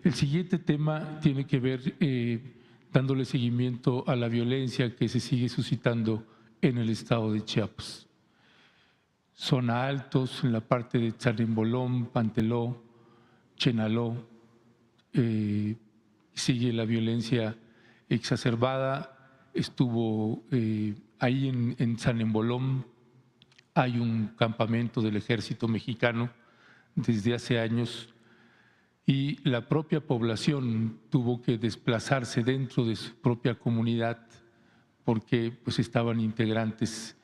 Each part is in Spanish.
El siguiente tema tiene que ver dándole seguimiento a la violencia que se sigue suscitando en el estado de Chiapas. Zona Altos, en la parte de Tzanimbolón, Panteló, Chenaló, sigue la violencia exacerbada. Estuvo ahí en Tzanimbolón, hay un campamento del ejército mexicano desde hace años y la propia población tuvo que desplazarse dentro de su propia comunidad porque pues estaban integrantes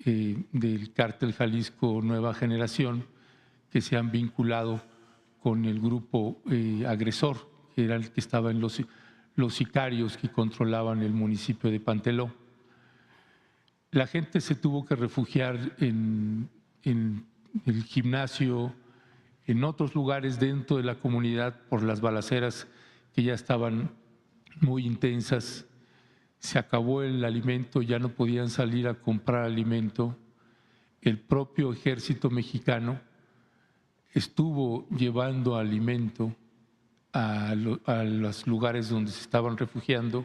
del Cártel Jalisco Nueva Generación que se han vinculado con el grupo agresor, que era el que estaba en los sicarios que controlaban el municipio de Panteló. La gente se tuvo que refugiar en el gimnasio, en otros lugares dentro de la comunidad por las balaceras que ya estaban muy intensas. Se acabó el alimento, ya no podían salir a comprar alimento. El propio ejército mexicano estuvo llevando alimento a los lugares donde se estaban refugiando.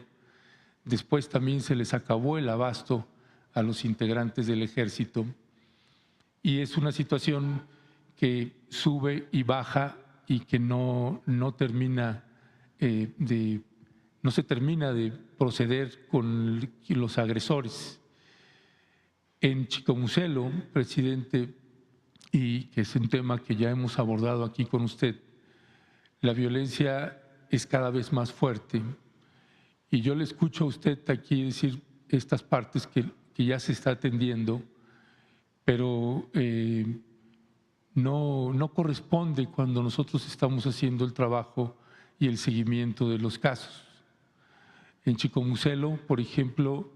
Después también se les acabó el abasto a los integrantes del ejército y es una situación que sube y baja y que no se termina de proceder con los agresores. En Chicomucelo, presidente, y que es un tema que ya hemos abordado aquí con usted, la violencia es cada vez más fuerte y yo le escucho a usted aquí decir estas partes que ya se está atendiendo, pero no corresponde cuando nosotros estamos haciendo el trabajo y el seguimiento de los casos. En Chicomucelo, por ejemplo,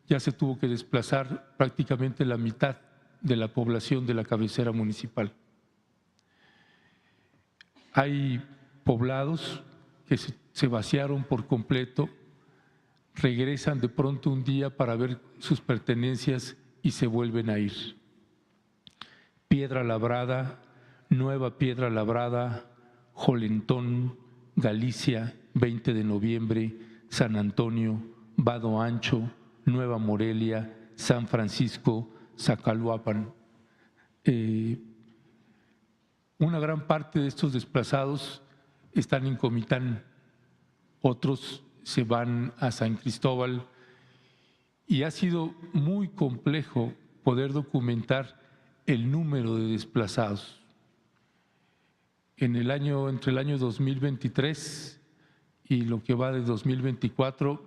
ya se tuvo que desplazar prácticamente la mitad de la población de la cabecera municipal. Hay poblados que se vaciaron por completo, regresan de pronto un día para ver sus pertenencias y se vuelven a ir. Piedra Labrada, Nueva Piedra Labrada, Jolentón, Galicia, 20 de noviembre, San Antonio, Vado Ancho, Nueva Morelia, San Francisco, Zacaluapan. Una gran parte de estos desplazados están en Comitán, otros se van a San Cristóbal y ha sido muy complejo poder documentar el número de desplazados. Entre el año 2023 y lo que va de 2024,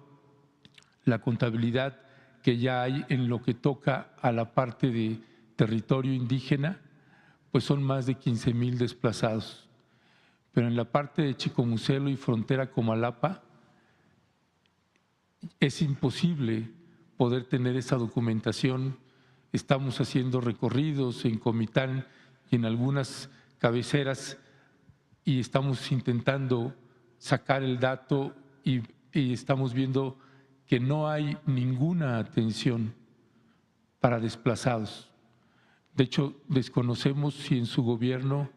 la contabilidad que ya hay en lo que toca a la parte de territorio indígena, pues son más de 15,000 desplazados. Pero en la parte de Chicomucelo y frontera Comalapa es imposible poder tener esa documentación. Estamos haciendo recorridos en Comitán y en algunas cabeceras y estamos intentando sacar el dato y estamos viendo que no hay ninguna atención para desplazados. De hecho, desconocemos si en su gobierno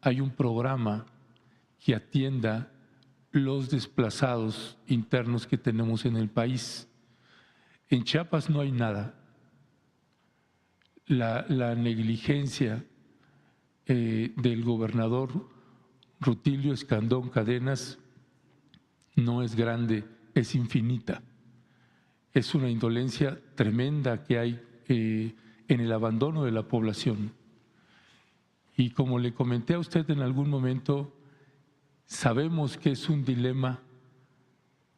hay un programa que atienda los desplazados internos que tenemos en el país. En Chiapas no hay nada. La negligencia del gobernador Rutilio Escandón Cadenas no es grande, es infinita. Es una indolencia tremenda que hay en el abandono de la población. Y como le comenté a usted en algún momento, sabemos que es un dilema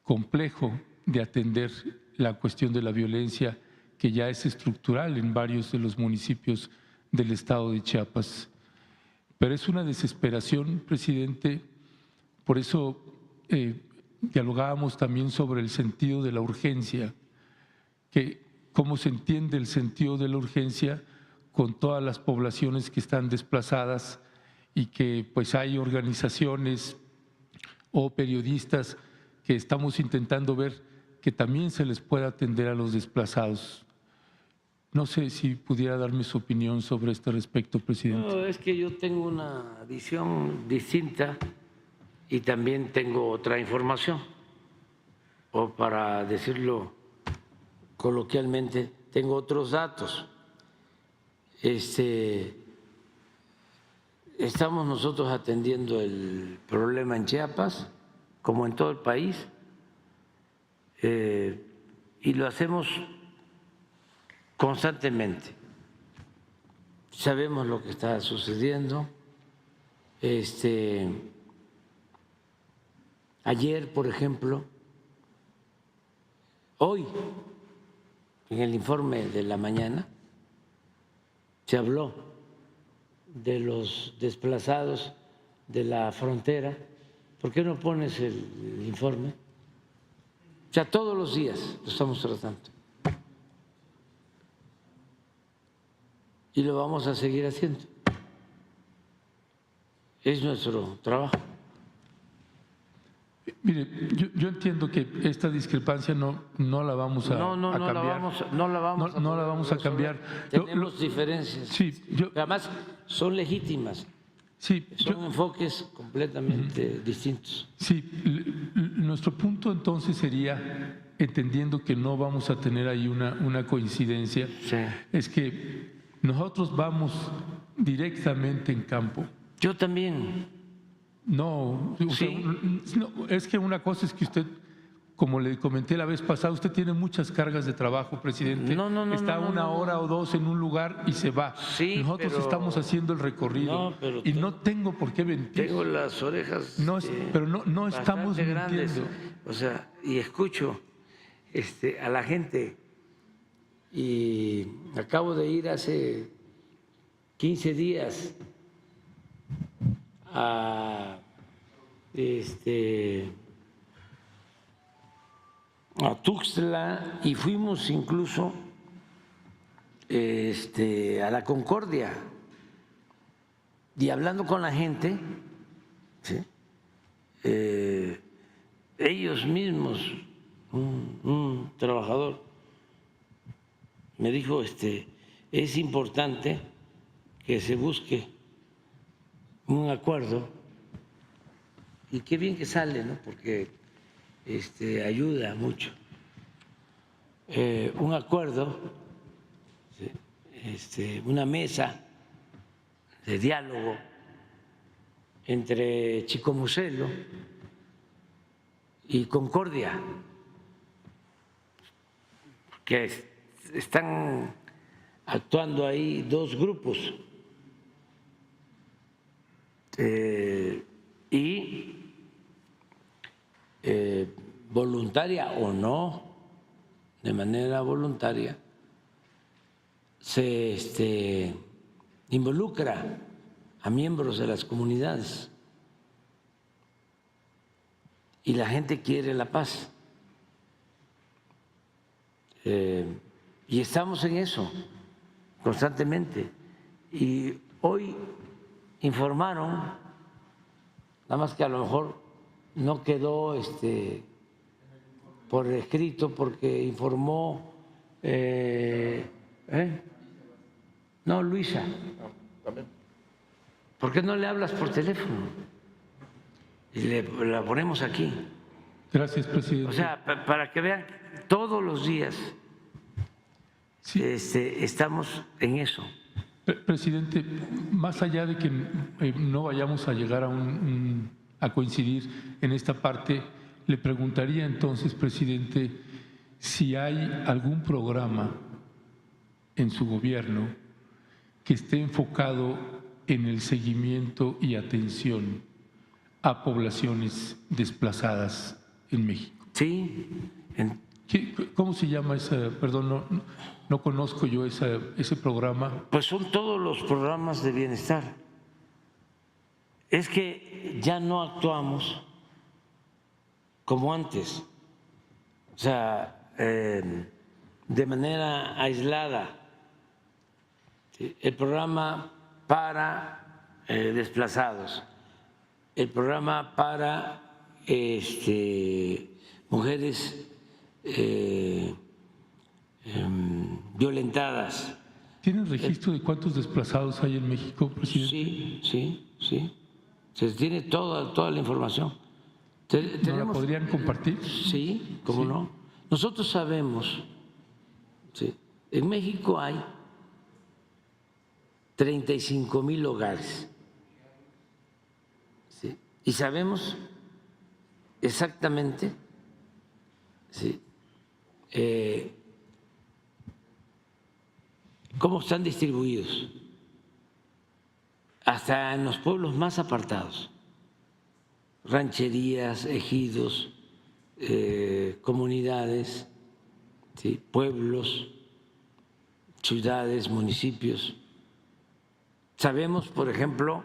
complejo de atender la cuestión de la violencia que ya es estructural en varios de los municipios del estado de Chiapas. Pero es una desesperación, presidente, por eso dialogábamos también sobre el sentido de la urgencia, que cómo se entiende el sentido de la urgencia con todas las poblaciones que están desplazadas y que pues hay organizaciones o periodistas que estamos intentando ver que también se les pueda atender a los desplazados. No sé si pudiera darme su opinión sobre este respecto, presidente. No, es que yo tengo una visión distinta y también tengo otra información, o para decirlo coloquialmente, tengo otros datos. Estamos nosotros atendiendo el problema en Chiapas, como en todo el país, y lo hacemos constantemente. Sabemos lo que está sucediendo. Ayer, por ejemplo, hoy, en el informe de la mañana, se habló de los desplazados de la frontera. ¿Por qué no pones el informe? O sea, todos los días lo estamos tratando. Y lo vamos a seguir haciendo. Es nuestro trabajo. Mire, yo entiendo que esta discrepancia no la vamos a cambiar. No la vamos a cambiar. Tenemos diferencias. Sí, además son legítimas. Sí, son enfoques completamente distintos. Sí, nuestro punto entonces sería, entendiendo que no vamos a tener ahí una coincidencia, sí, es que nosotros vamos directamente en campo. Yo también. No, sí. Es que una cosa es que usted, como le comenté la vez pasada, usted tiene muchas cargas de trabajo, presidente. Está una hora o dos en un lugar y se va. Sí, nosotros estamos haciendo el recorrido y no tengo por qué mentir. Tengo las orejas pero no estamos mintiendo. O sea, y escucho a la gente, y acabo de ir hace 15 días a Tuxtla, y fuimos incluso a la Concordia, y hablando con la gente, ¿sí? Ellos mismos, un trabajador me dijo, es importante que se busque un acuerdo, y qué bien que sale, ¿no? Porque ayuda mucho. Un acuerdo, una mesa de diálogo entre Chicomucelo y Concordia, que están actuando ahí dos grupos. Y voluntaria o no, de manera voluntaria, se involucra a miembros de las comunidades, y la gente quiere la paz. Y estamos en eso constantemente. Y hoy informaron, nada más que a lo mejor no quedó por escrito, porque informó no, Luisa. ¿Por qué no le hablas por teléfono? Y la ponemos aquí. Gracias, presidente. O sea, para que vean, todos los días sí, estamos en eso. Presidente, más allá de que no vayamos a llegar a coincidir en esta parte, le preguntaría entonces, presidente, si hay algún programa en su gobierno que esté enfocado en el seguimiento y atención a poblaciones desplazadas en México. Sí. ¿Cómo se llama ese? Perdón, no conozco yo ese programa. Pues son todos los programas de bienestar. Es que ya no actuamos como antes, o sea, de manera aislada. El programa para desplazados, el programa para mujeres violentadas. ¿Tienen registro de cuántos desplazados hay en México, presidente? Sí. Se tiene toda la información. ¿No la podrían compartir? Sí, cómo no. Nosotros sabemos, ¿sí? En México hay 35,000 hogares, ¿sí? Y sabemos exactamente, ¿sí?, cómo están distribuidos, hasta en los pueblos más apartados, rancherías, ejidos, comunidades, ¿sí?, pueblos, ciudades, municipios. Sabemos, por ejemplo,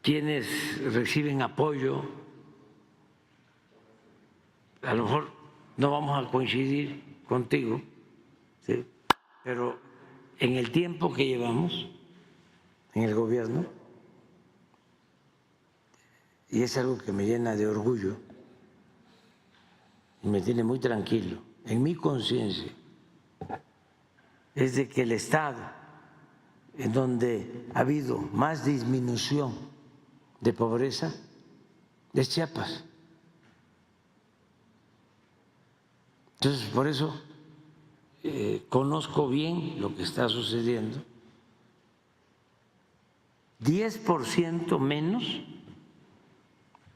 quienes reciben apoyo. A lo mejor no vamos a coincidir contigo, ¿sí?, pero en el tiempo que llevamos en el gobierno, y es algo que me llena de orgullo y me tiene muy tranquilo, en mi conciencia, es de que el estado en donde ha habido más disminución de pobreza es Chiapas. Entonces, por eso conozco bien lo que está sucediendo. 10% menos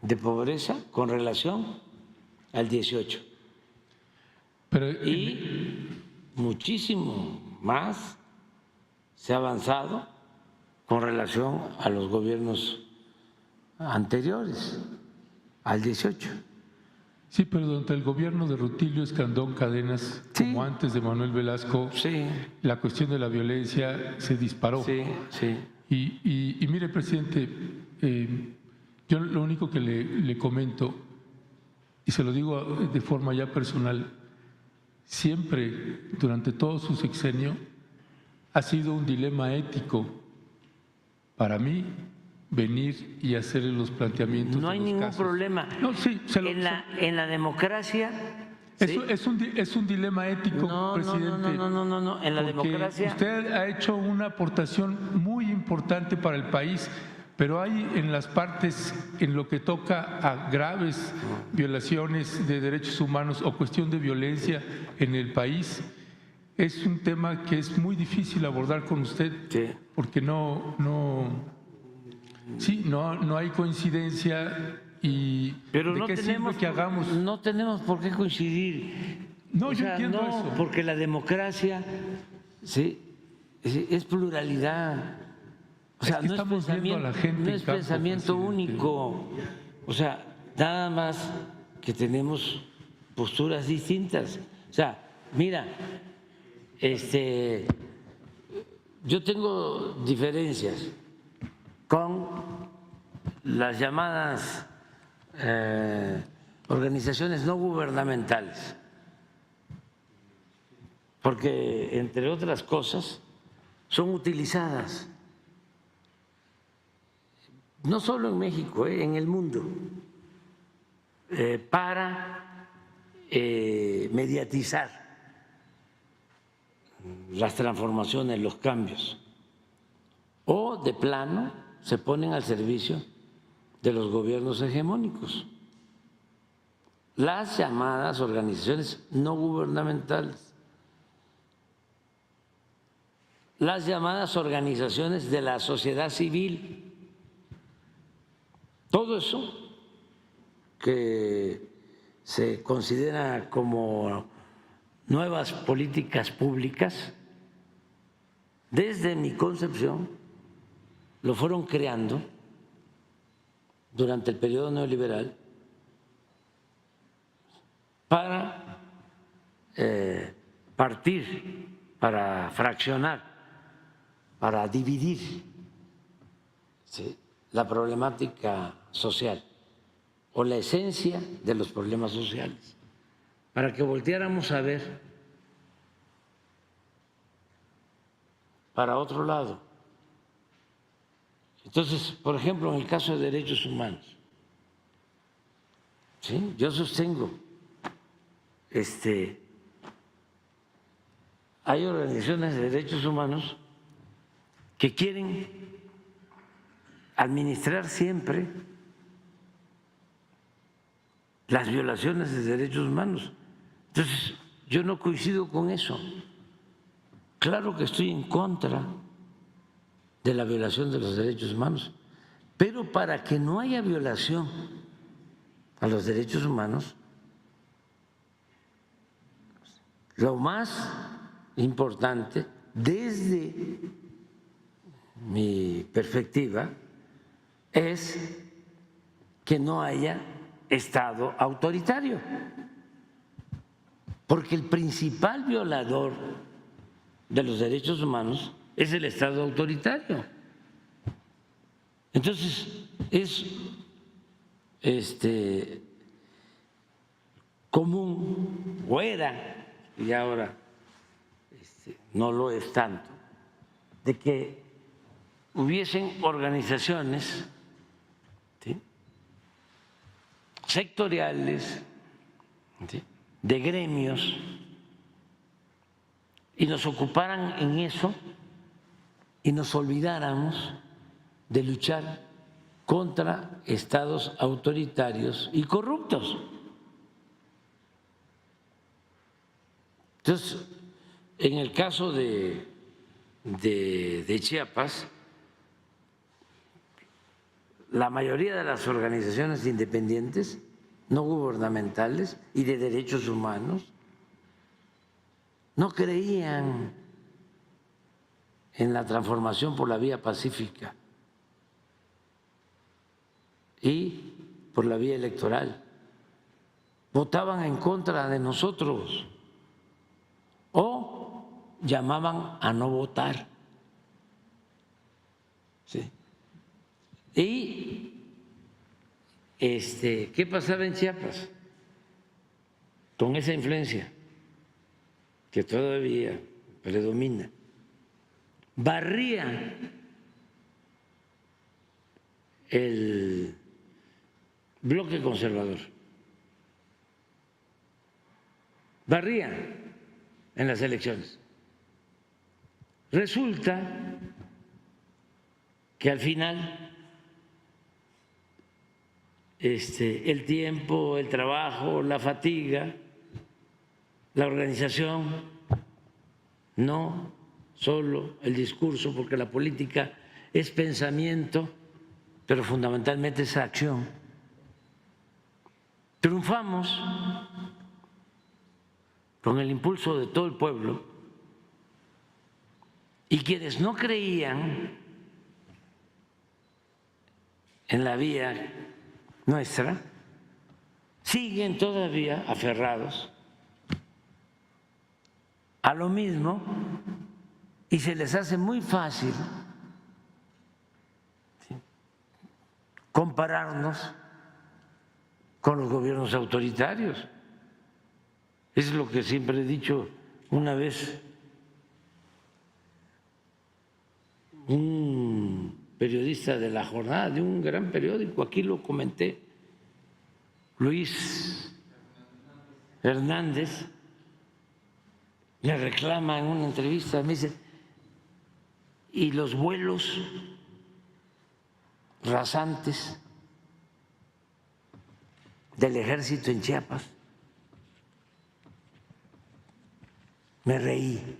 de pobreza con relación al 18. Y muchísimo más se ha avanzado con relación a los gobiernos anteriores, al 18. Sí, pero durante el gobierno de Rutilio Escandón Cadenas, Sí, como antes de Manuel Velasco, sí, la cuestión de la violencia se disparó. sí, sí. Y mire, presidente, yo lo único que le comento, y se lo digo de forma ya personal, siempre durante todo su sexenio ha sido un dilema ético para mí venir y hacerle los planteamientos. No hay de los ningún casos. problema. No, sí, en la democracia. ¿sí? Es un dilema ético, presidente. No. En la democracia. Usted ha hecho una aportación muy importante para el país, pero hay en las partes, en lo que toca a graves violaciones de derechos humanos o cuestión de violencia en el país, es un tema que es muy difícil abordar con usted, sí, porque no hay coincidencia. Pero ¿de qué sirve que hagamos? No tenemos por qué coincidir. No, yo entiendo eso. Porque la democracia, ¿sí?, es pluralidad. O sea, no es pensamiento único. O sea, nada más que tenemos posturas distintas. O sea, mira, yo tengo diferencias con las llamadas organizaciones no gubernamentales, porque, entre otras cosas, son utilizadas no solo en México, en el mundo, para mediatizar las transformaciones, los cambios, o de plano se ponen al servicio de los gobiernos hegemónicos. Las llamadas organizaciones no gubernamentales, las llamadas organizaciones de la sociedad civil, todo eso que se considera como nuevas políticas públicas, desde mi concepción, lo fueron creando durante el periodo neoliberal para partir, para fraccionar, para dividir, ¿sí?, la problemática social o la esencia de los problemas sociales, para que volteáramos a ver para otro lado. Entonces, por ejemplo, en el caso de derechos humanos, ¿sí?, yo sostengo, hay organizaciones de derechos humanos que quieren administrar siempre las violaciones de derechos humanos. Entonces, yo no coincido con eso. Claro que estoy en contra de la violación de los derechos humanos, pero para que no haya violación a los derechos humanos, lo más importante desde mi perspectiva es que no haya Estado autoritario, porque el principal violador de los derechos humanos es el Estado autoritario. Entonces, es común, o era, y ahora no lo es tanto, de que hubiesen organizaciones, ¿sí?, sectoriales, ¿sí?, de gremios, y nos ocuparan en eso y nos olvidáramos de luchar contra estados autoritarios y corruptos. Entonces, en el caso de Chiapas, la mayoría de las organizaciones independientes, no gubernamentales y de derechos humanos no creían en la transformación por la vía pacífica y por la vía electoral. Votaban en contra de nosotros o llamaban a no votar. ¿Sí? Y ¿qué pasaba en Chiapas con esa influencia que todavía predomina? Barría el bloque conservador, barría en las elecciones. Resulta que al final el tiempo, el trabajo, la fatiga, la organización, no solo el discurso, porque la política es pensamiento, pero fundamentalmente es acción. Triunfamos con el impulso de todo el pueblo, y quienes no creían en la vía nuestra siguen todavía aferrados a lo mismo y se les hace muy fácil, ¿sí?, compararnos con los gobiernos autoritarios. Es lo que siempre he dicho. Una vez un periodista de La Jornada, de un gran periódico, aquí lo comenté, Luis Hernández, me reclama en una entrevista, me dice, ¿y los vuelos rasantes del ejército en Chiapas? Me reí,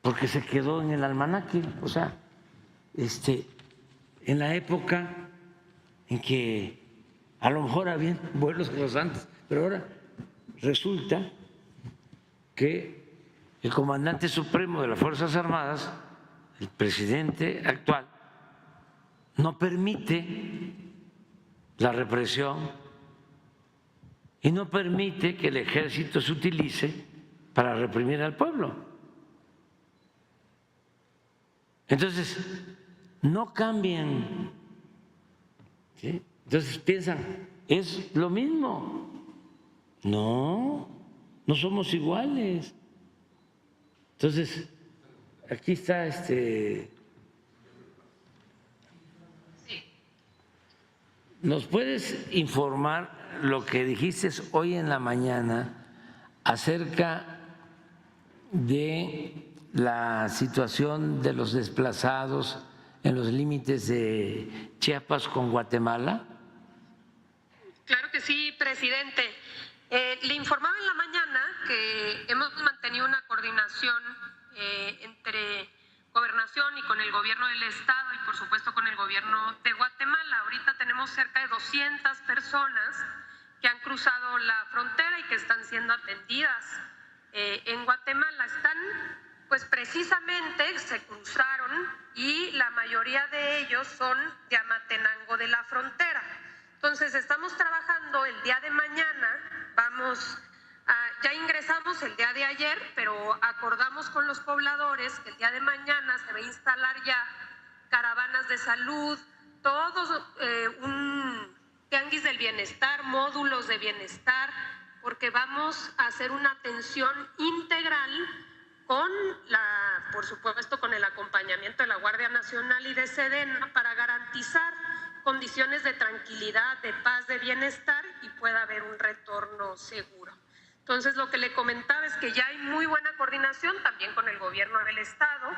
porque se quedó en el almanaque. O sea, en la época en que a lo mejor había vuelos rasantes, pero ahora resulta que el comandante supremo de las Fuerzas Armadas, el presidente actual, no permite la represión y no permite que el ejército se utilice para reprimir al pueblo. Entonces, no cambian, ¿sí? Entonces piensan, es lo mismo. No, no somos iguales. Entonces, aquí está ¿Nos puedes informar lo que dijiste hoy en la mañana acerca de la situación de los desplazados en los límites de Chiapas con Guatemala? Claro que sí, presidente. Le informaba en la mañana que hemos mantenido una coordinación entre Gobernación y con el gobierno del estado y por supuesto con el gobierno de Guatemala. Ahorita tenemos cerca de 200 personas que han cruzado la frontera y que están siendo atendidas en Guatemala. Están, pues precisamente se cruzaron y la mayoría de ellos son de Amatenango de la Frontera. Entonces estamos trabajando el día de mañana, ya ingresamos el día de ayer, pero acordamos con los pobladores que el día de mañana se va a instalar ya caravanas de salud, todos un tianguis del bienestar, módulos de bienestar, porque vamos a hacer una atención integral por supuesto, con el acompañamiento de la Guardia Nacional y de Sedena para garantizar condiciones de tranquilidad, de paz, de bienestar y pueda haber un retorno seguro. Entonces, lo que le comentaba es que ya hay muy buena coordinación también con el gobierno del estado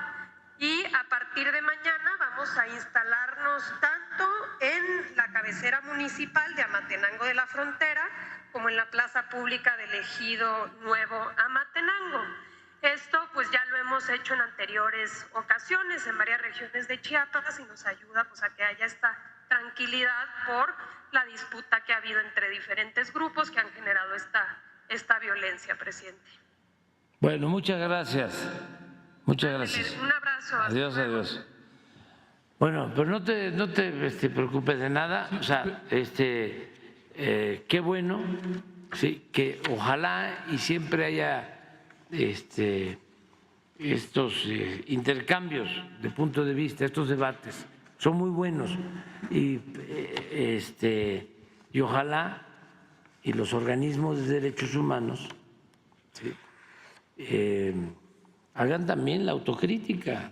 y a partir de mañana vamos a instalarnos tanto en la cabecera municipal de Amatenango de la Frontera como en la plaza pública del Ejido Nuevo Amatenango. Esto pues ya lo hemos hecho en anteriores ocasiones en varias regiones de Chiapas y nos ayuda pues a que haya esta tranquilidad por la disputa que ha habido entre diferentes grupos que han generado esta violencia, presidente. Bueno, muchas gracias. Muchas gracias. Un abrazo. Adiós, adiós. Bueno, pero no te preocupes de nada. O sea, qué bueno, sí, que ojalá y siempre haya estos intercambios de punto de vista, estos debates son muy buenos y ojalá y los organismos de derechos humanos, ¿sí?, hagan también la autocrítica,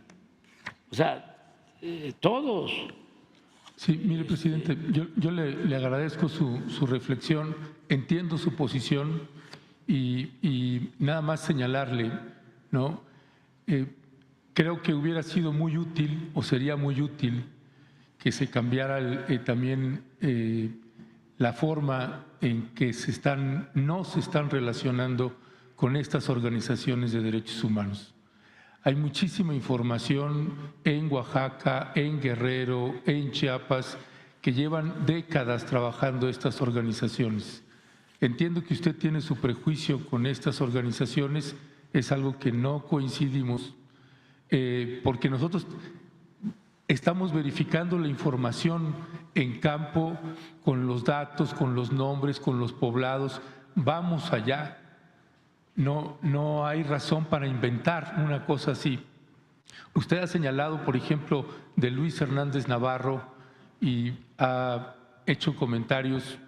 o sea, todos. Sí, mire, presidente, yo le agradezco su reflexión, entiendo su posición y nada más señalarle, ¿no? Creo que hubiera sido muy útil o sería muy útil que se cambiara también la forma en que no se están relacionando con estas organizaciones de derechos humanos. Hay muchísima información en Oaxaca, en Guerrero, en Chiapas, que llevan décadas trabajando estas organizaciones. Entiendo que usted tiene su prejuicio con estas organizaciones, es algo que no coincidimos, porque nosotros estamos verificando la información en campo, con los datos, con los nombres, con los poblados, vamos allá. No hay razón para inventar una cosa así. Usted ha señalado, por ejemplo, de Luis Hernández Navarro y ha hecho comentarios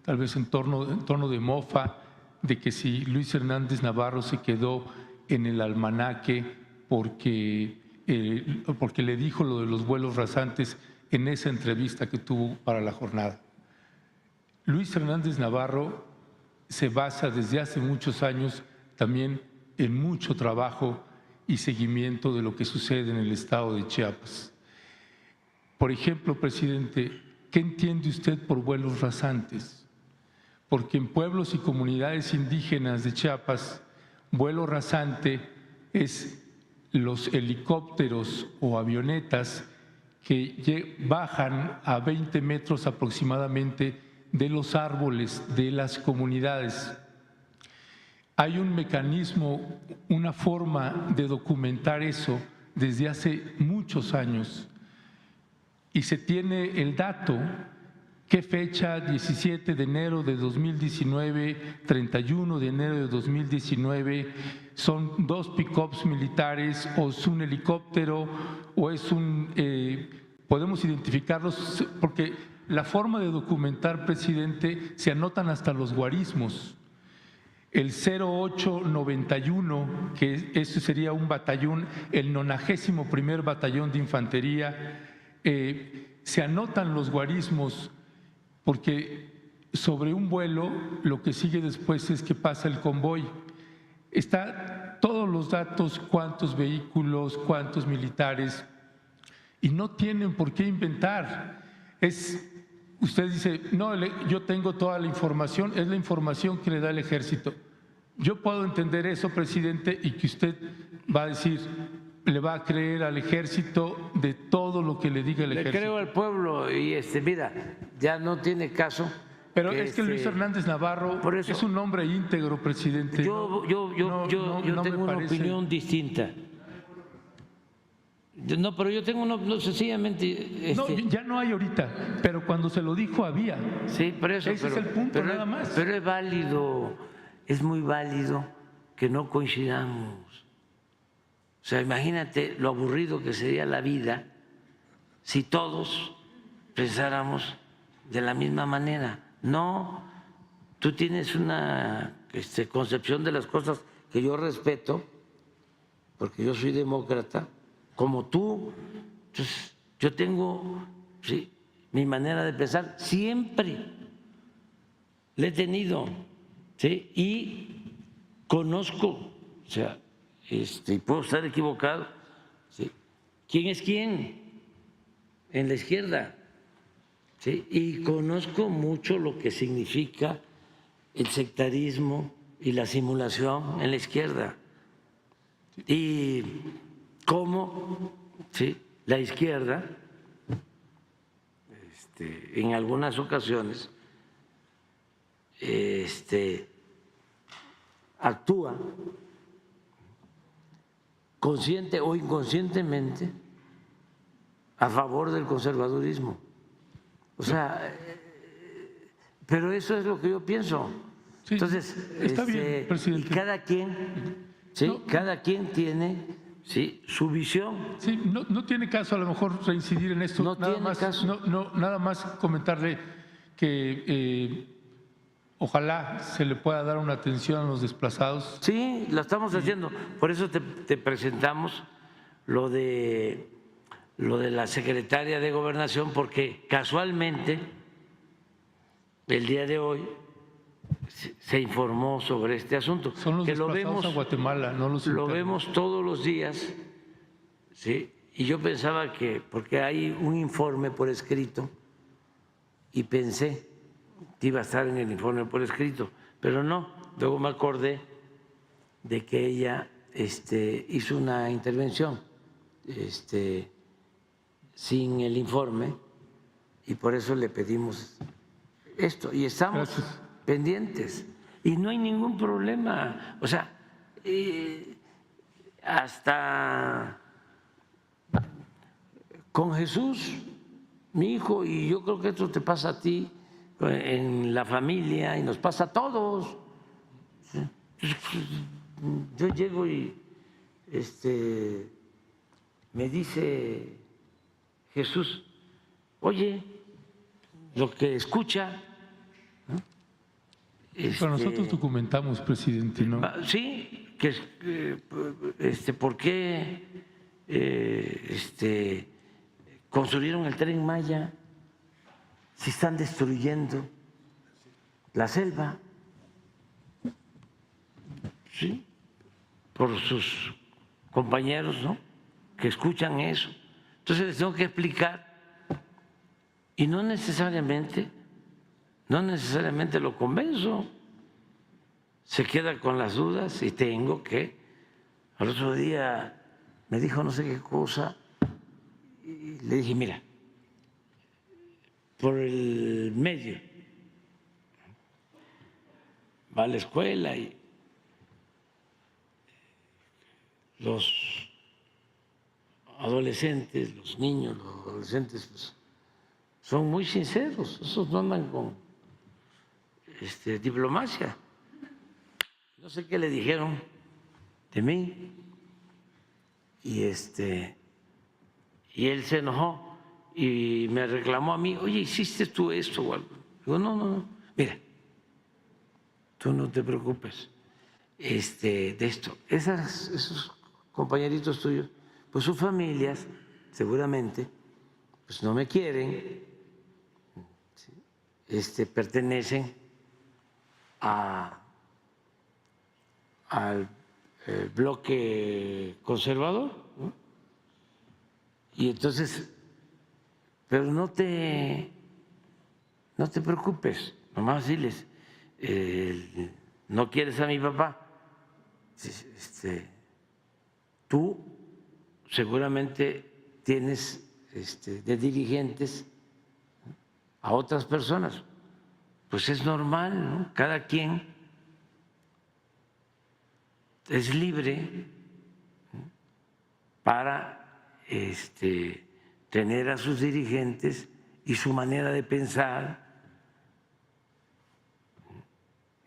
tal vez en tono de mofa, de que si Luis Hernández Navarro se quedó en el almanaque porque le dijo lo de los vuelos rasantes en esa entrevista que tuvo para la jornada. Luis Hernández Navarro se basa desde hace muchos años también en mucho trabajo y seguimiento de lo que sucede en el estado de Chiapas. Por ejemplo, presidente, ¿qué entiende usted por vuelos rasantes? Porque en pueblos y comunidades indígenas de Chiapas, vuelo rasante es los helicópteros o avionetas que bajan a 20 metros aproximadamente de los árboles de las comunidades. Hay un mecanismo, una forma de documentar eso desde hace muchos años y se tiene el dato. ¿Qué fecha? 17 de enero de 2019, 31 de enero de 2019, son 2 pick-ups militares o es un helicóptero o es podemos identificarlos porque la forma de documentar, presidente, se anotan hasta los guarismos. El 0891, que ese sería un batallón, el 91º Batallón de Infantería, se anotan los guarismos porque sobre un vuelo lo que sigue después es que pasa el convoy. Está todos los datos, cuántos vehículos, cuántos militares, y no tienen por qué inventar. Usted dice, no, yo tengo toda la información, es la información que le da el ejército. Yo puedo entender eso, presidente, y que usted va a decir, le va a creer al ejército de todo lo que le diga el ejército. Le creo al pueblo y mira, ya no tiene caso. Pero es que Luis Hernández Navarro es un hombre íntegro, presidente. Yo tengo una opinión distinta. No, pero yo tengo no sencillamente. No, ya no hay ahorita, pero cuando se lo dijo había. Sí, por eso. Ese es el punto, nada más. Pero es válido, es muy válido que no coincidamos. O sea, imagínate lo aburrido que sería la vida si todos pensáramos de la misma manera. No, tú tienes una concepción de las cosas que yo respeto, porque yo soy demócrata, como tú. Entonces, yo tengo mi manera de pensar, siempre la he tenido, y conozco, o sea, y puedo estar equivocado, quién es quién en la izquierda, y conozco mucho lo que significa el sectarismo y la simulación en la izquierda, y cómo la izquierda en algunas ocasiones actúa consciente o inconscientemente a favor del conservadurismo. O sea, pero eso es lo que yo pienso. Sí, entonces, está bien, presidente. Y cada quien, cada quien tiene su visión. Sí, no tiene caso a lo mejor reincidir en esto. No tiene caso. Nada más comentarle que ojalá se le pueda dar una atención a los desplazados. Sí, lo estamos haciendo. Por eso te presentamos lo de la secretaria de Gobernación, porque casualmente el día de hoy se informó sobre este asunto. Son los desplazados a Guatemala, no los internos. Lo vemos todos los días, y yo pensaba que, porque hay un informe por escrito, y pensé que iba a estar en el informe por escrito, pero no. Luego me acordé de que ella hizo una intervención sin el informe, y por eso le pedimos esto, y estamos pendientes, y no hay ningún problema. O sea, hasta con Jesús, mi hijo, y yo creo que esto te pasa a ti en la familia y nos pasa a todos. Yo llego y me dice Jesús, oye, lo que escucha. Pero nosotros documentamos, presidente, ¿no? Sí, ¿por qué construyeron el Tren Maya si están destruyendo la selva? Sí, por sus compañeros, ¿no?, que escuchan eso. Entonces les tengo que explicar, y no necesariamente lo convenzo, se queda con las dudas, y tengo que, al otro día me dijo no sé qué cosa, y le dije, mira, por el medio va a la escuela, y los adolescentes, los niños, los adolescentes, pues, son muy sinceros, esos no andan con diplomacia. No sé qué le dijeron de mí, y él se enojó y me reclamó a mí, oye, ¿hiciste tú esto o algo? Digo, no, mira, tú no te preocupes de esto. Esos compañeritos tuyos, pues sus familias seguramente pues no me quieren, pertenecen al bloque conservador, ¿no? Y entonces, pero no te preocupes, nomás diles, no quieres a mi papá, tú seguramente tienes de dirigentes a otras personas, pues es normal, ¿no? Cada quien es libre para tener a sus dirigentes y su manera de pensar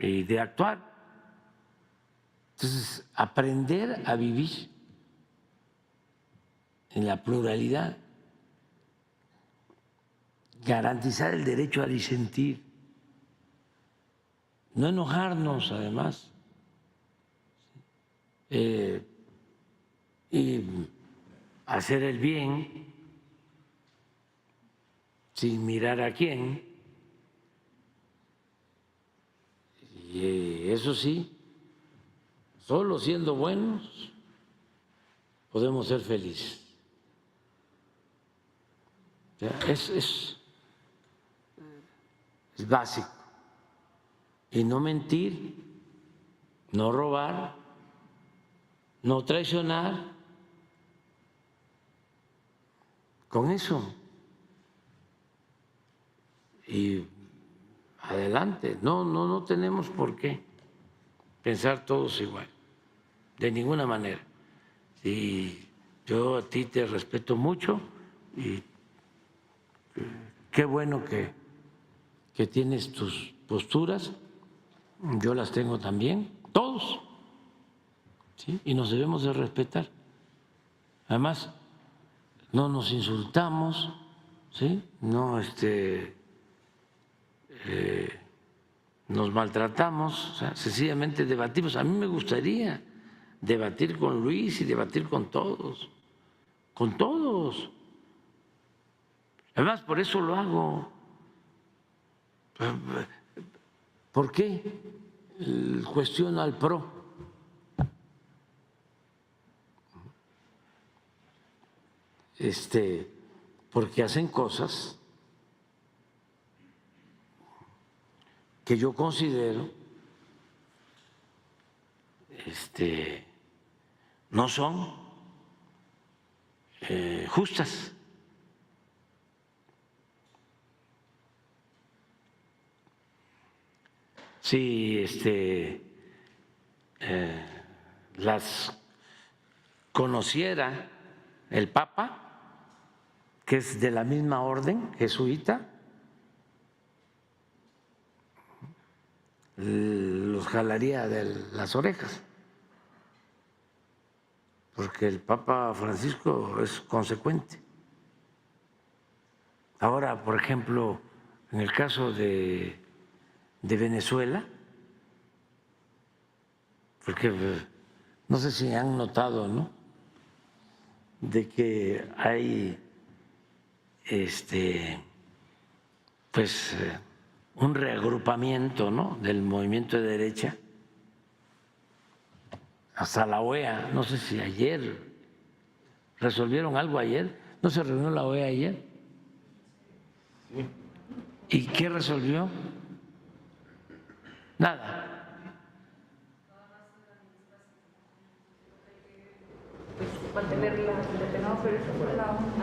y de actuar. Entonces, aprender a vivir en la pluralidad, garantizar el derecho a disentir, no enojarnos además, y hacer el bien sin mirar a quién. Y eso sí, solo siendo buenos podemos ser felices. O sea, es básico. Y no mentir, no robar, no traicionar. Con eso. Y adelante. No tenemos por qué pensar todos igual, de ninguna manera. Y yo a ti te respeto mucho y qué bueno que tienes tus posturas, yo las tengo también, todos, ¿sí? Y nos debemos de respetar. Además, no nos insultamos, ¿sí? No nos maltratamos, o sea, sencillamente debatimos. A mí me gustaría debatir con Luis y debatir con todos, con todos. Además, por eso lo hago. ¿Por qué cuestiono al PRO? Porque hacen cosas que yo considero no son justas. Si las conociera el Papa, que es de la misma orden jesuita, los jalaría de las orejas, porque el Papa Francisco es consecuente. Ahora, por ejemplo, en el caso de Venezuela, porque no sé si han notado, ¿no?, de que hay pues un reagrupamiento, ¿no?, del movimiento de derecha. Hasta la OEA, no sé si ayer resolvieron algo ayer, ¿no se reunió la OEA ayer? ¿Y qué resolvió? Nada. Mantener la independencia, pero eso fue la ONU.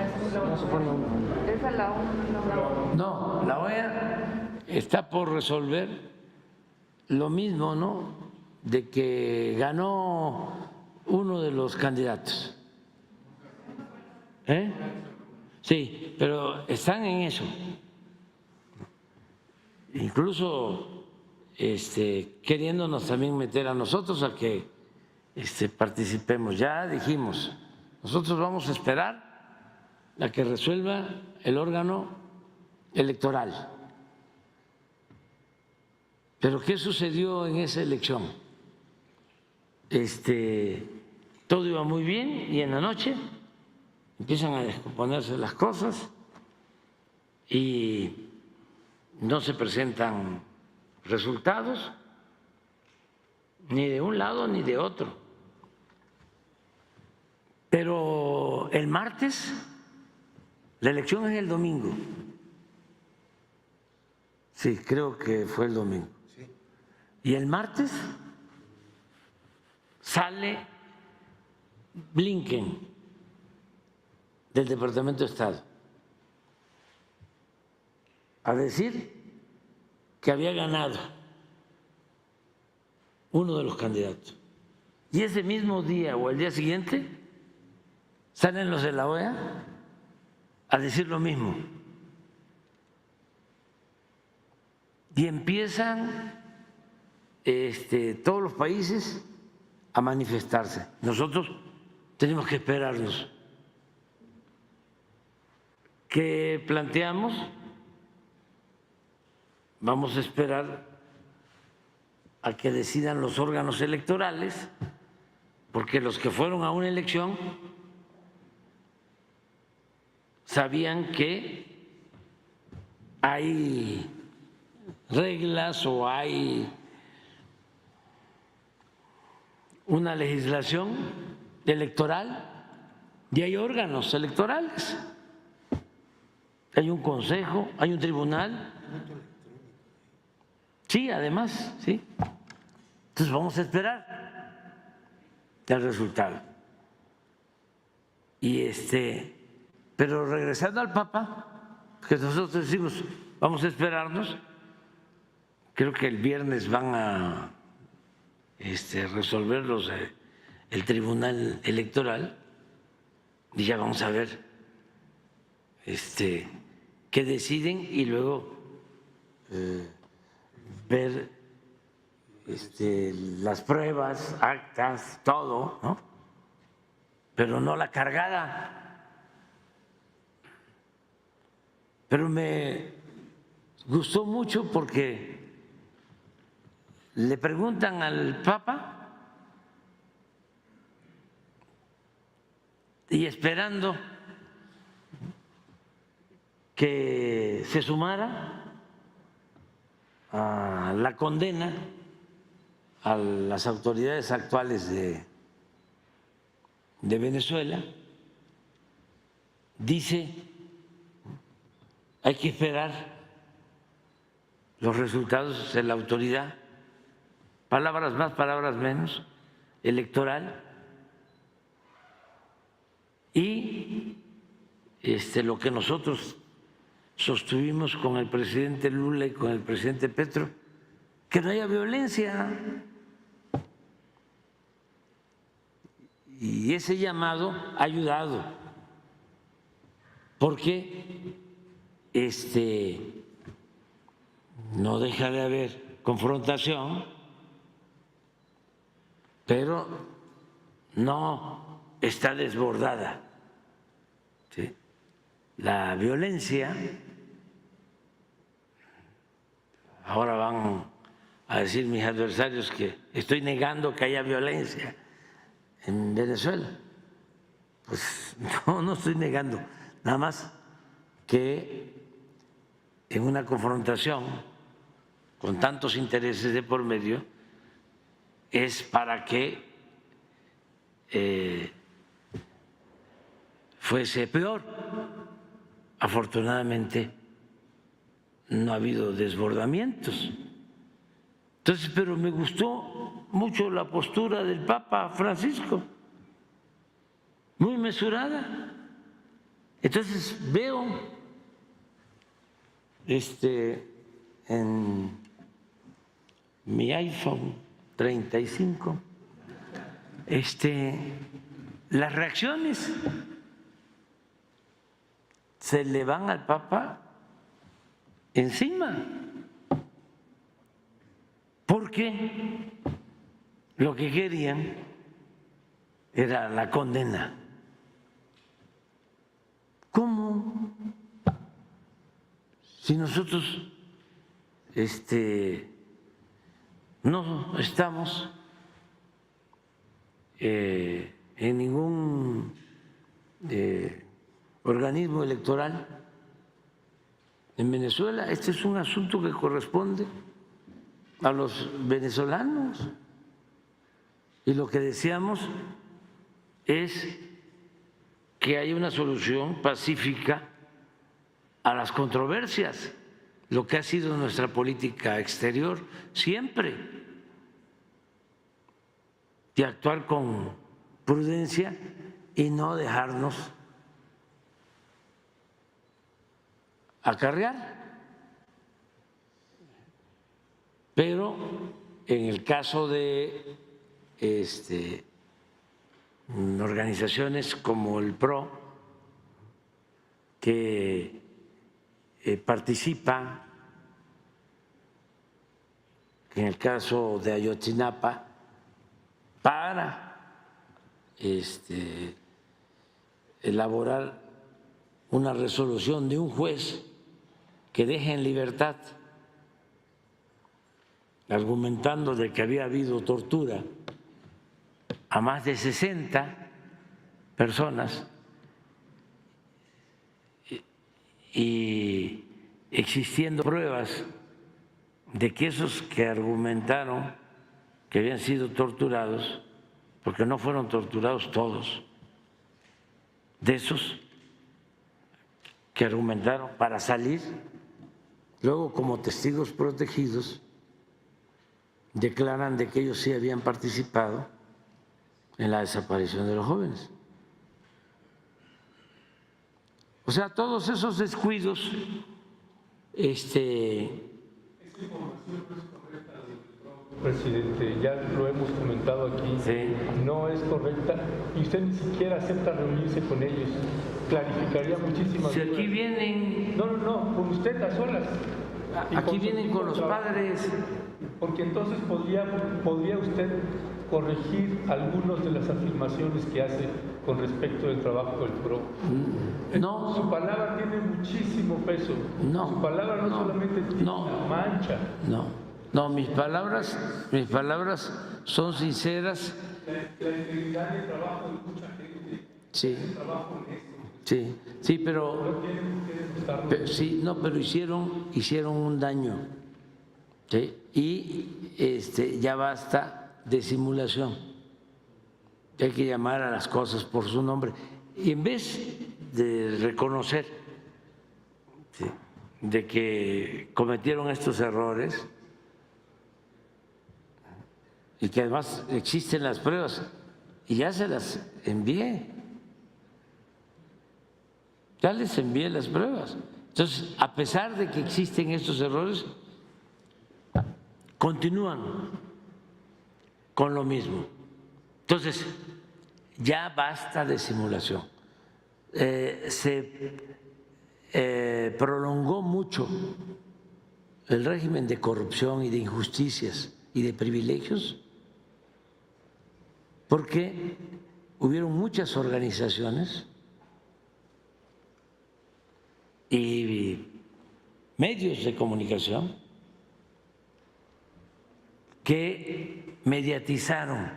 Esa es la ONU. No, la OEA está por resolver lo mismo, ¿no?, de que ganó uno de los candidatos. Sí, pero están en eso. Incluso queriéndonos también meter a nosotros a que participemos. Ya dijimos, nosotros vamos a esperar a que resuelva el órgano electoral. Pero ¿qué sucedió en esa elección? Todo iba muy bien y en la noche empiezan a descomponerse las cosas y no se presentan resultados ni de un lado ni de otro. Pero el martes, la elección es el domingo. Sí, creo que fue el domingo. Sí. Y el martes sale Blinken del Departamento de Estado a decir que había ganado uno de los candidatos. Y ese mismo día o el día siguiente salen los de la OEA a decir lo mismo. Y empiezan todos los países a manifestarse. Nosotros tenemos que esperarnos. ¿Qué planteamos? Vamos a esperar a que decidan los órganos electorales, porque los que fueron a una elección sabían que hay reglas o hay una legislación electoral y hay órganos electorales. Hay un consejo, hay un tribunal. Sí, además, sí. Entonces vamos a esperar el resultado. Y pero regresando al Papa, que nosotros decimos, vamos a esperarnos. Creo que el viernes van a resolverlos el Tribunal Electoral y ya vamos a ver qué deciden y luego ver las pruebas, actas, todo, ¿no? Pero no la cargada. Pero me gustó mucho porque le preguntan al Papa y esperando que se sumara a la condena a las autoridades actuales de Venezuela, dice, hay que esperar los resultados de la autoridad, palabras más, palabras menos, electoral, y lo que nosotros sostuvimos con el presidente Lula y con el presidente Petro, que no haya violencia. Y ese llamado ha ayudado, porque no deja de haber confrontación, pero no está desbordada, ¿sí? La violencia, ahora van a decir mis adversarios que estoy negando que haya violencia en Venezuela. Pues no estoy negando, nada más que en una confrontación con tantos intereses de por medio es para que fuese peor. Afortunadamente no ha habido desbordamientos. Entonces, pero me gustó mucho la postura del Papa Francisco, muy mesurada. Entonces veo en mi iPhone 35 las reacciones se le van al Papa encima, porque lo que querían era la condena. ¿Cómo? Si nosotros no estamos en ningún organismo electoral en Venezuela, este es un asunto que corresponde a los venezolanos, y lo que deseamos es que haya una solución pacífica a las controversias, lo que ha sido nuestra política exterior siempre, y actuar con prudencia y no dejarnos acarrear. Pero en el caso de organizaciones como el PRO, que participa, en el caso de Ayotzinapa, para elaborar una resolución de un juez que deje en libertad, argumentando de que había habido tortura a más de 60 personas y existiendo pruebas de que esos que argumentaron que habían sido torturados, porque no fueron torturados todos, de esos que argumentaron para salir, luego como testigos protegidos declaran de que ellos sí habían participado en la desaparición de los jóvenes. O sea, todos esos descuidos, Presidente, ya lo hemos comentado aquí, sí, no es correcta y usted ni siquiera acepta reunirse con ellos. Clarificaría muchísimas si dudas. aquí vienen, No, con usted a solas. Y aquí con vienen su con los trabajo. padres. Porque entonces podría usted corregir algunas de las afirmaciones que hace con respecto del trabajo del PRO. No. Su palabra tiene muchísimo peso. No. Su palabra no solamente tiene una mancha. No, mis palabras son sinceras. La integridad y el trabajo de mucha gente. Sí. Es un trabajo honesto. Sí, pero No tienen que estarlo. sí, no, pero hicieron un daño. ¿Sí? Y ya basta de simulación. Hay que llamar a las cosas por su nombre. Y en vez de reconocer, ¿sí?, de que cometieron estos errores y que además existen las pruebas, y ya se las envié. Ya les envié las pruebas. Entonces, a pesar de que existen estos errores, continúan con lo mismo. Entonces, ya basta de simulación. Se prolongó mucho el régimen de corrupción y de injusticias y de privilegios porque hubieron muchas organizaciones y medios de comunicación que mediatizaron,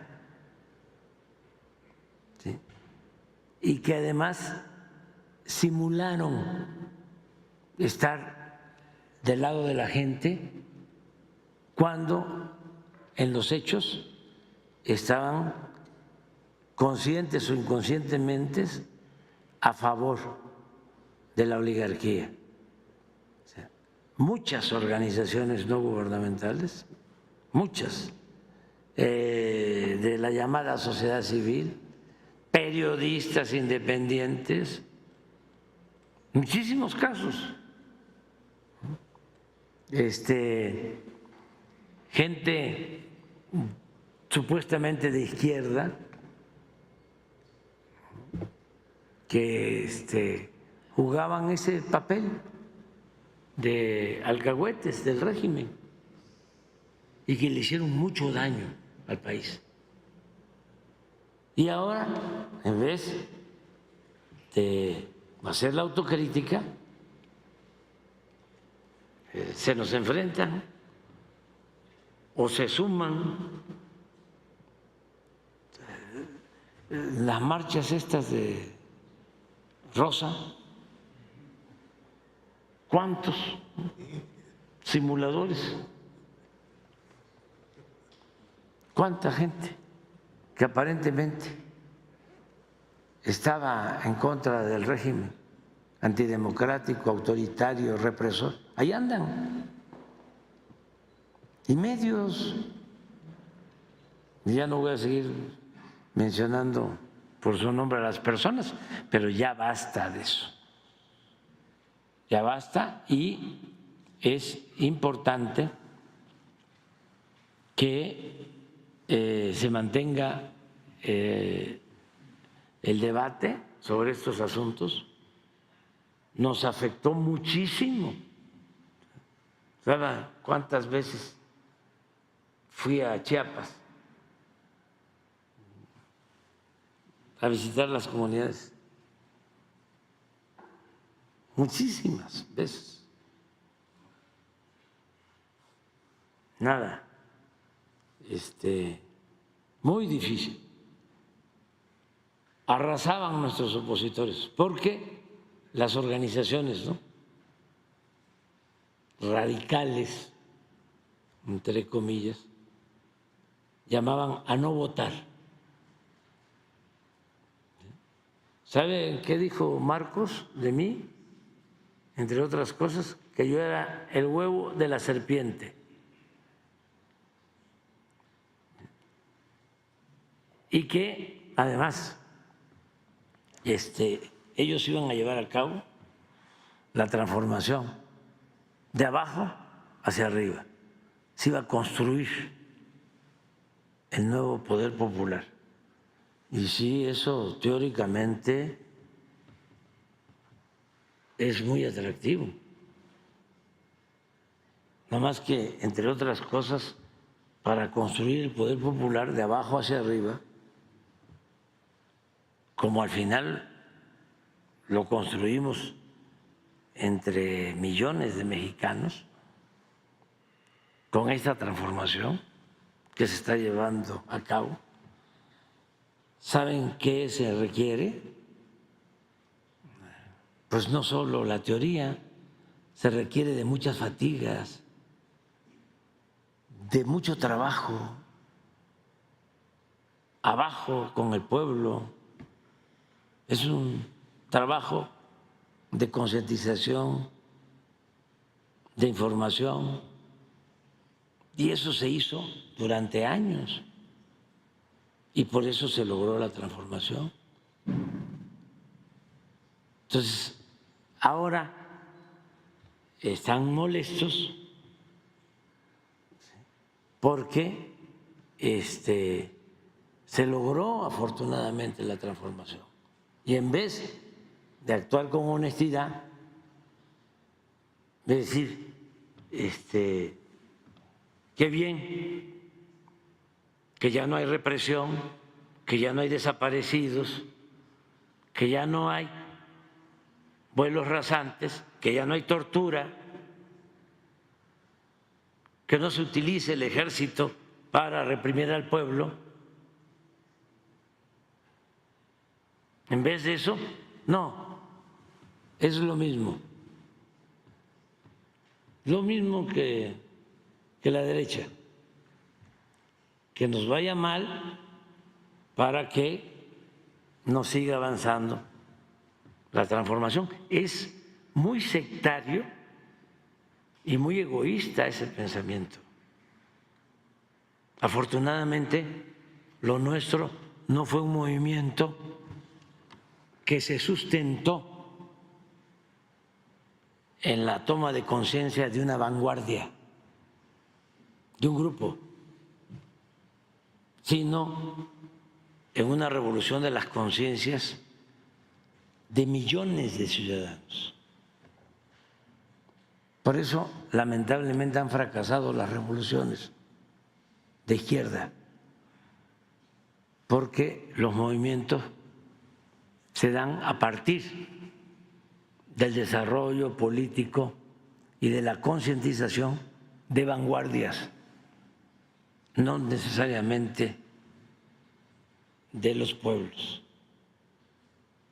¿sí?, y que además simularon estar del lado de la gente cuando en los hechos estaban conscientes o inconscientemente a favor de la oligarquía. O sea, muchas organizaciones no gubernamentales, muchas, de la llamada sociedad civil, periodistas independientes, muchísimos casos, gente supuestamente de izquierda que jugaban ese papel de alcahuetes del régimen y que le hicieron mucho daño al país. Y ahora, en vez de hacer la autocrítica, se nos enfrentan o se suman. Las marchas estas de Rosa, ¿cuántos simuladores? ¿Cuánta gente que aparentemente estaba en contra del régimen antidemocrático, autoritario, represor, ahí andan. Y medios, y ya no voy a seguir mencionando por su nombre a las personas, pero ya basta de eso. Ya basta, y es importante que se mantenga el debate sobre estos asuntos. Nos afectó muchísimo. ¿Saben cuántas veces fui a Chiapas a visitar las comunidades? Muchísimas veces. Nada, muy difícil. Arrasaban nuestros opositores, porque las organizaciones, ¿no?, radicales, entre comillas, llamaban a no votar. ¿Saben qué dijo Marcos de mí? Entre otras cosas, que yo era el huevo de la serpiente. Y que además ellos iban a llevar a cabo la transformación de abajo hacia arriba. Se iba a construir el nuevo poder popular. Y sí, eso teóricamente es muy atractivo. Nada más que, entre otras cosas, para construir el poder popular de abajo hacia arriba, como al final lo construimos entre millones de mexicanos, con esta transformación que se está llevando a cabo, ¿saben qué se requiere? Pues no solo la teoría, se requiere de muchas fatigas, de mucho trabajo, abajo con el pueblo. Es un trabajo de concientización, de información, y eso se hizo durante años, y por eso se logró la transformación. Entonces, ahora están molestos porque se logró afortunadamente la transformación, y en vez de actuar con honestidad, de decir, qué bien, que ya no hay represión, que ya no hay desaparecidos, que ya no hay vuelos rasantes, que ya no hay tortura, que no se utilice el ejército para reprimir al pueblo. En vez de eso, no, es lo mismo que la derecha, que nos vaya mal para que no siga avanzando la transformación. Es muy sectario y muy egoísta ese pensamiento. Afortunadamente, lo nuestro no fue un movimiento que se sustentó en la toma de conciencia de una vanguardia, de un grupo, sino en una revolución de las conciencias de millones de ciudadanos. Por eso, lamentablemente, han fracasado las revoluciones de izquierda, porque los movimientos se dan a partir del desarrollo político y de la concientización de vanguardias, no necesariamente de los pueblos.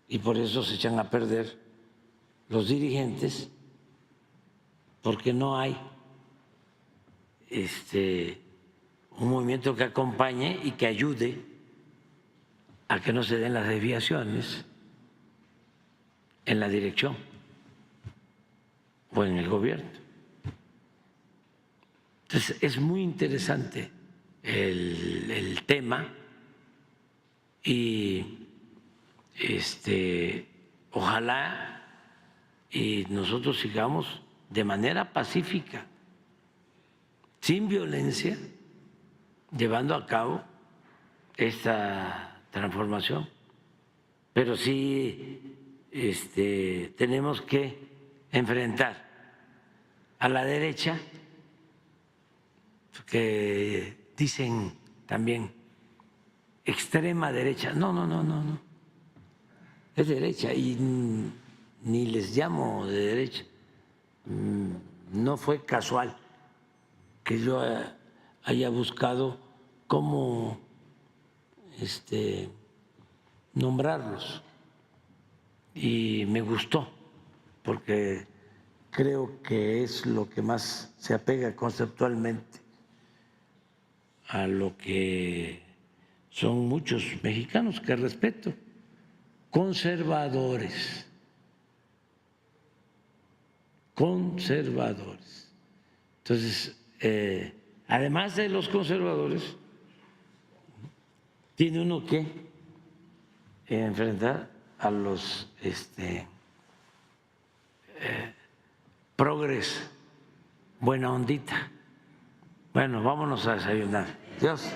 Y por eso se echan a perder los dirigentes, porque no hay un movimiento que acompañe y que ayude a que no se den las desviaciones en la dirección o en el gobierno. Entonces, es muy interesante el tema y ojalá y nosotros sigamos de manera pacífica, sin violencia, llevando a cabo esta transformación. Pero sí tenemos que enfrentar a la derecha, que dicen también extrema derecha. No, es derecha y ni les llamo de derecha. No fue casual que yo haya buscado cómo nombrarlos y me gustó porque creo que es lo que más se apega conceptualmente a lo que son muchos mexicanos que respeto, conservadores. Entonces, además de los conservadores, tiene uno que enfrentar a los progres, buena ondita. Bueno, vámonos a desayunar. Dios.